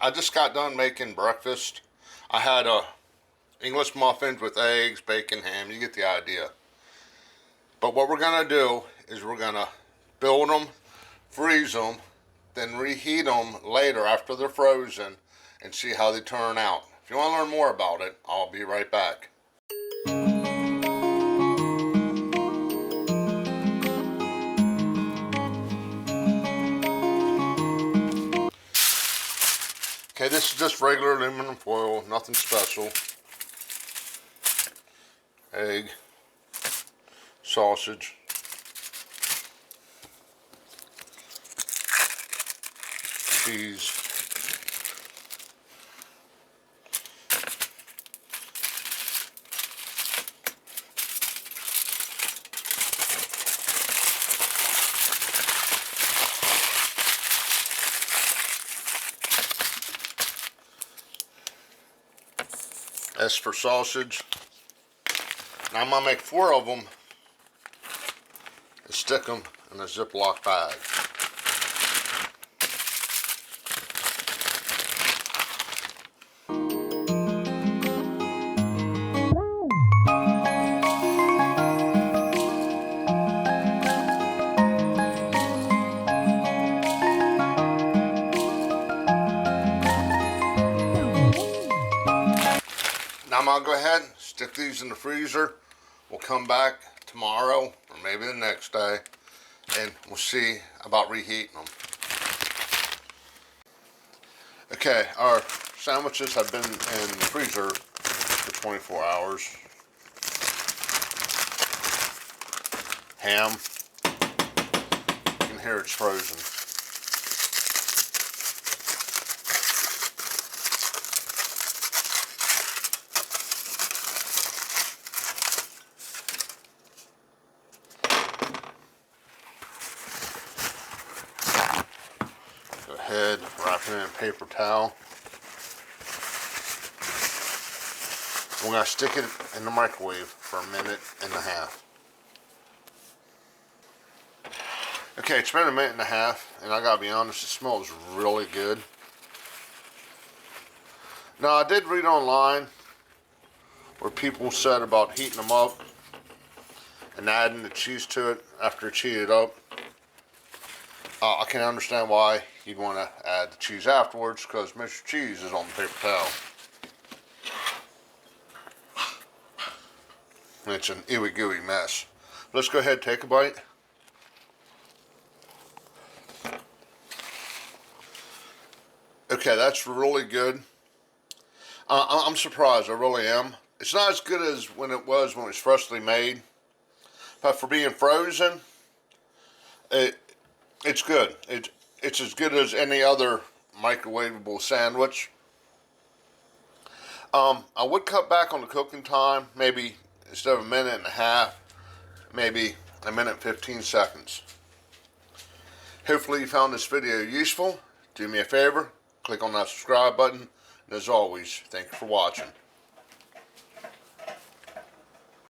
I just got done making breakfast. I had English muffins with eggs, bacon, ham. You get the idea. But what we're going to do is we're going to build them, freeze them, then reheat them later after they're frozen and see how they turn out. If you want to learn more about it, I'll be right back. Okay, this is just regular aluminum foil, nothing special. Egg, sausage, cheese, S for sausage. Now I'm going to make 4 of them and stick them in a Ziploc bag. Now I'm going to go ahead and stick these in the freezer. We'll come back tomorrow or maybe the next day and we'll see about reheating them. Okay, our sandwiches have been in the freezer for 24 hours. Ham, you can hear it's frozen. Go ahead, wrap it in a paper towel. We're going to stick it in the microwave for 1.5 minutes. Okay, it's been 1.5 minutes, and I gotta be honest, it smells really good. Now, I did read online where people said about heating them up and adding the cheese to it after it's heated up. I can understand why you'd want to add the cheese afterwards, because Mr. Cheese is on the paper towel. And it's an ooey gooey mess. Let's go ahead and take a bite. Okay, that's really good. I'm surprised, I really am. It's not as good as when it was freshly made, but for being frozen, it's good. It's as good as any other microwavable sandwich. I would cut back on the cooking time, maybe instead of 1.5 minutes, maybe 1 minute and 15 seconds. Hopefully you found this video useful. Do me a favor, click on that subscribe button, and as always, thank you for watching.